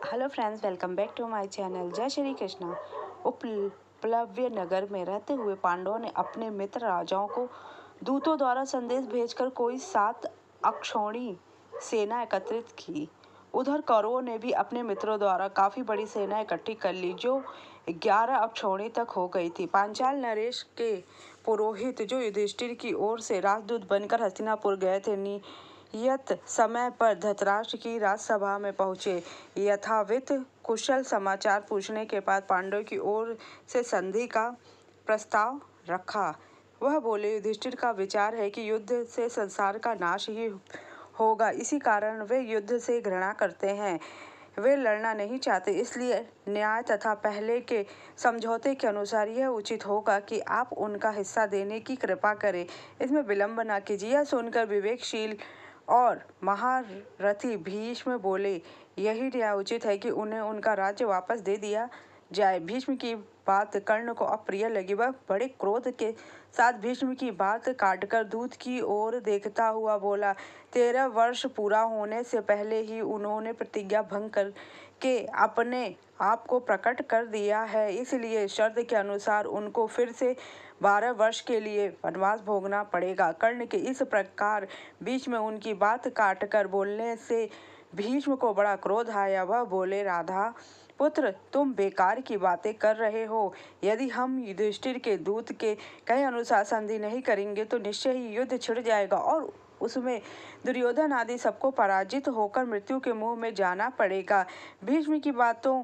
Hello friends, welcome back to my channel. जय श्री कृष्णा। उपप्लव्य नगर में रहते हुए पांडवों ने अपने मित्र राजाओं को दूतों द्वारा संदेश भेजकर कोई 7 अक्षौणी सेना एकत्रित की। उधर कौरवों ने भी अपने मित्रों द्वारा काफी बड़ी सेना इकट्ठी कर ली, जो 11 अक्षौणी तक हो गई थी। पांचाल नरेश के पुरोहित, जो युधिष्ठिर की ओर से राजदूत बनकर हस्तिनापुर गए थे, नियत समय पर धृतराष्ट्र की राजसभा में पहुंचे। यथाविध कुशल समाचार पूछने के बाद पांडवों की ओर से संधि का प्रस्ताव रखा। वह बोले, युधिष्ठिर का विचार है कि युद्ध से संसार का नाश ही होगा, इसी कारण वे युद्ध से घृणा करते हैं। वे लड़ना नहीं चाहते, इसलिए न्याय तथा पहले के समझौते के अनुसार यह उचित होगा कि आप उनका हिस्सा देने की कृपा करें। इसमें विलंब न कीजिए। यह सुनकर विवेकशील और महारथी भीष्म बोले, यही न्याय उचित है कि उन्हें उनका राज्य वापस दे दिया जाए। भीष्म की बात कर्ण को अप्रिय लगी। वह बड़े क्रोध के साथ भीष्म की बात काटकर दूत की ओर देखता हुआ बोला, 13 वर्ष पूरा होने से पहले ही उन्होंने प्रतिज्ञा भंग करके अपने आप को प्रकट कर दिया है, इसलिए शर्त के अनुसार उनको फिर से 12 वर्ष के लिए वनवास भोगना पड़ेगा। कर्ण के इस प्रकार बीच में उनकी बात काटकर बोलने से भीष्म को बड़ा क्रोध आया। वह बोले, राधा पुत्र, तुम बेकार की बातें कर रहे हो। यदि हम युधिष्ठिर के दूत के कहे अनुसार संधि नहीं करेंगे तो निश्चय ही युद्ध छिड़ जाएगा और उसमें दुर्योधन आदि सबको पराजित होकर मृत्यु के मुंह में जाना पड़ेगा। भीष्म की बातों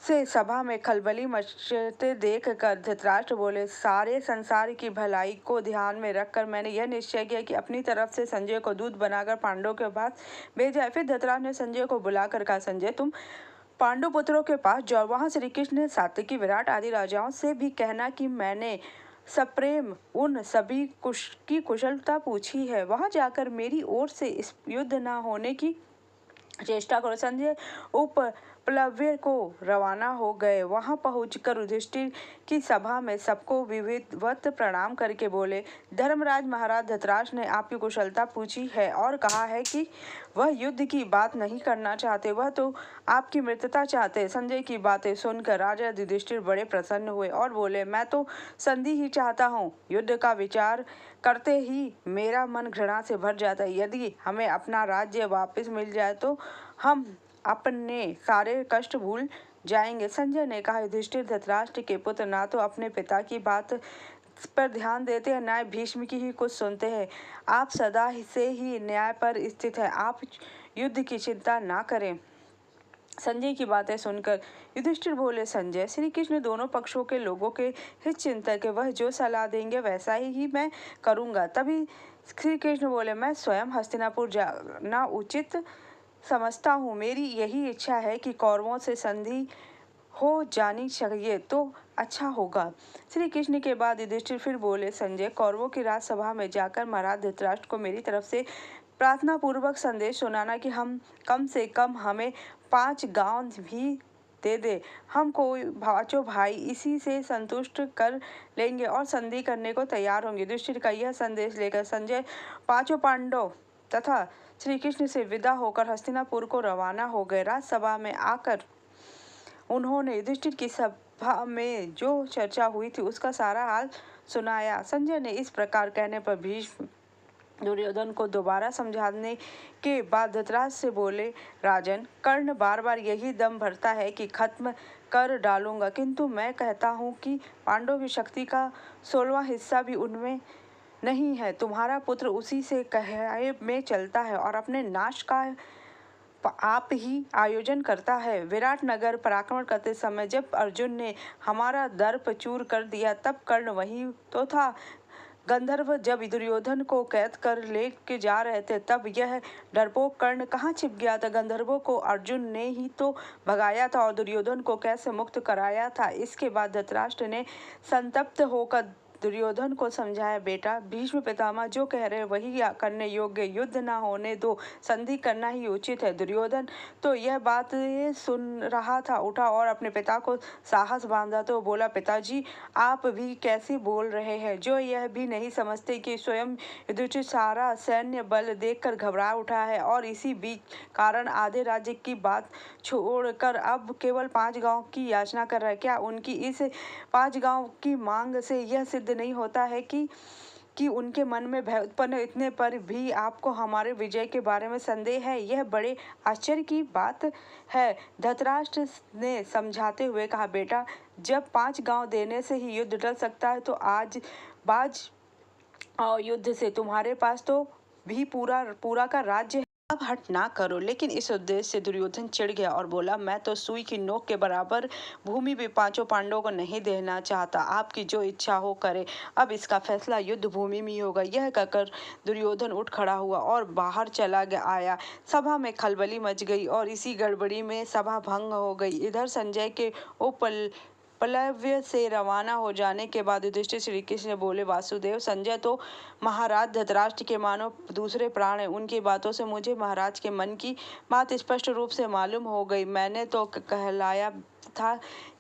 से सभा में खलबली मचते देखकर धृतराष्ट्र बोले, सारे संसार की भलाई को ध्यान में रखकर मैंने यह निश्चय किया कि अपनी तरफ से संजय को दूत बनाकर पांडवों के पास भेजा। फिर धृतराष्ट्र ने संजय को बुलाकर कहा, संजय, तुम पांडु पुत्रों के पास जाओ। वहां श्री कृष्ण ने सात्यकी, विराट आदि राजाओं से भी कहना कि मैंने सप्रेम उन सभी की कुशलता पूछी है। वहां जाकर मेरी ओर से इस युद्ध न होने की चेष्टा करो। संजय उपप्लव्य को रवाना हो गए। वहां पहुंचकर युधिष्ठिर की सभा में सबको विधिवत प्रणाम करके बोले, धर्मराज महाराज धृतराष्ट्र ने आपकी कुशलता पूछी है और कहा है कि वह युद्ध की बात नहीं करना चाहते, वह तो आपकी मृत्यु चाहते। संजय की बातें सुनकर राजा युधिष्ठिर बड़े प्रसन्न हुए और बोले, मैं तो संधि ही चाहता हूँ। युद्ध का विचार करते ही मेरा मन घृणा से भर जाता है। यदि हमें अपना राज्य वापस मिल जाए तो हम अपने सारे कष्ट भूल जाएंगे। संजय ने कहा, युधिष्ठिर धृतराष्ट्र के पुत्र ना तो अपने पिता की बात पर ध्यान देते हैं, ना भीष्म की ही कुछ सुनते हैं। आप सदा से ही न्याय पर स्थित हैं, आप युद्ध की चिंता ना करें। संजय की बातें सुनकर युधिष्ठिर बोले, संजय, श्री कृष्ण दोनों पक्षों के लोगों के हित चिंतक है, वह जो सलाह देंगे वैसा ही मैं करूंगा। तभी श्री कृष्ण बोले, मैं स्वयं हस्तिनापुर जाना उचित समझता हूँ। मेरी यही इच्छा है कि कौरवों से संधि हो जानी चाहिए तो अच्छा होगा। श्री कृष्ण के बाद युधिष्ठिर फिर बोले, संजय, कौरवों की राजसभा में जाकर महाराज धृतराष्ट्र को मेरी तरफ से प्रार्थना पूर्वक संदेश सुनाना कि हम कम से कम हमें 5 गांव भी दे दे। हम कोई पांचों भाई इसी से संतुष्ट कर लेंगे और संधि करने को तैयार होंगे। युधिष्ठिर का यह संदेश लेकर संजय पांचों पांडव तथा श्री कृष्ण से विदा होकर हस्तिनापुर को रवाना हो गए। राजसभा में आकर उन्होंने युधिष्ठिर की सभा में जो चर्चा हुई थी उसका सारा हाल सुनाया। संजय ने इस प्रकार कहने पर भीष्म दुर्योधन को दोबारा समझाने के बाद धृतराष्ट्र से बोले, राजन, कर्ण बार बार यही दम भरता है कि खत्म कर डालूंगा, किंतु मैं कहता हूँ कि पांडवों की शक्ति का 16वां हिस्सा भी उनमें नहीं है। तुम्हारा पुत्र उसी से कहे में चलता है और अपने नाश का आप ही आयोजन करता है। विराट नगर पर आक्रमण करते समय जब अर्जुन ने हमारा दर्प चूर कर दिया तब कर्ण वही तो था। गंधर्व जब दुर्योधन को कैद कर लेके जा रहे थे तब यह डरपोक कर्ण कहाँ छिप गया था। गंधर्वों को अर्जुन ने ही तो भगाया था और दुर्योधन को कैसे मुक्त कराया था। इसके बाद धृतराष्ट्र ने संतप्त होकर दुर्योधन को समझाया, बेटा भीष्म पितामह जो कह रहे वही करने योग्य, युद्ध ना होने दो, संधि करना ही उचित है। दुर्योधन तो यह बात सुन रहा था, उठा और अपने पिता को साहस बांधा तो बोला, पिताजी आप भी कैसे बोल रहे हैं, जो यह भी नहीं समझते कि स्वयं युधिष्ठिर सारा सैन्य बल देखकर घबरा उठा है और इसी बीच कारण आधे राज्य की बात छोड़कर अब केवल 5 गांव की याचना कर रहा है। क्या उनकी इस 5 गांव की मांग से यह सिद्ध नहीं होता है कि उनके मन में भय उत्पन्न, इतने पर भी आपको हमारे विजय के बारे में संदेह है? यह बड़े आश्चर्य की बात है। धृतराष्ट्र ने समझाते हुए कहा, बेटा जब 5 गांव देने से ही युद्ध टल सकता है तो आज बाज और युद्ध से, तुम्हारे पास तो भी पूरा का राज्य है। अब हट ना करो। लेकिन इस उद्देश्य से दुर्योधन चिढ़ गया और बोला, मैं तो सुई की नोक के बराबर भूमि भी 5 पांडवों को नहीं देना चाहता, आपकी जो इच्छा हो करे, अब इसका फैसला युद्ध भूमि में ही होगा। यह कहकर दुर्योधन उठ खड़ा हुआ और बाहर चला आया। सभा में खलबली मच गई और इसी गड़बड़ी में सभा भंग हो गई। इधर संजय के प्लव्य से रवाना हो जाने के बाद युधिष्ठिर श्री कृष्ण ने बोले, वासुदेव संजय तो महाराज धृतराष्ट्र के मानो दूसरे प्राण है, उनकी बातों से मुझे महाराज के मन की बात स्पष्ट रूप से मालूम हो गई। मैंने तो कहलाया था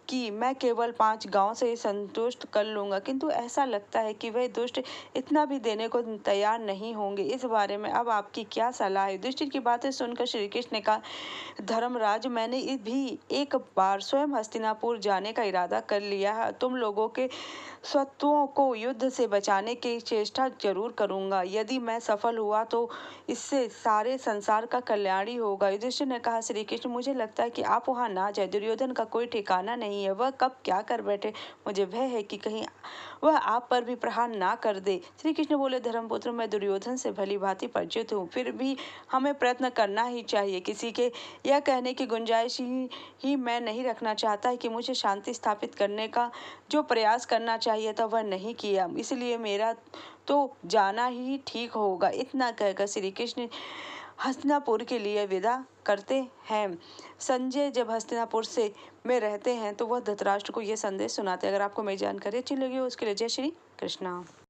कि मैं केवल 5 गांव से ही संतुष्ट कर लूंगा, किंतु ऐसा लगता है कि वह दुष्ट इतना भी देने को तैयार नहीं होंगे। इस बारे में अब आपकी क्या सलाह है? युधिष्ठिर की बातें सुनकर श्री कृष्ण ने कहा, धर्मराज मैंने भी एक बार स्वयं हस्तिनापुर जाने का इरादा कर लिया है। तुम लोगों के शत्रुओं को युद्ध से बचाने की चेष्टा जरूर करूंगा। यदि मैं सफल हुआ तो इससे सारे संसार का कल्याण ही होगा। युधिष्ठिर ने कहा, श्री कृष्ण मुझे लगता है कि आप वहां ना जाए। दुर्योधन का कोई ठिकाना नहीं है, वह कब क्या कर बैठे। मुझे भय है कि कहीं वह आप पर भी प्रहार ना कर दे। श्री कृष्ण बोले, धर्मपुत्र मैं दुर्योधन से भली भांति परिचित हूँ, फिर भी हमें प्रयत्न करना ही चाहिए। किसी के यह कहने की गुंजाइश ही मैं नहीं रखना चाहता कि मुझे शांति स्थापित करने का जो प्रयास करना चाहिए था वह नहीं किया, इसलिए मेरा तो जाना ही ठीक होगा। इतना कहकर श्री कृष्ण हस्तिनापुर के लिए विदा करते हैं। संजय जब हस्तिनापुर में रहते हैं तो वह धृतराष्ट्र को यह संदेश सुनाते हैं। अगर आपको मेरी जानकारी अच्छी लगी हो उसके लिए जय श्री कृष्णा।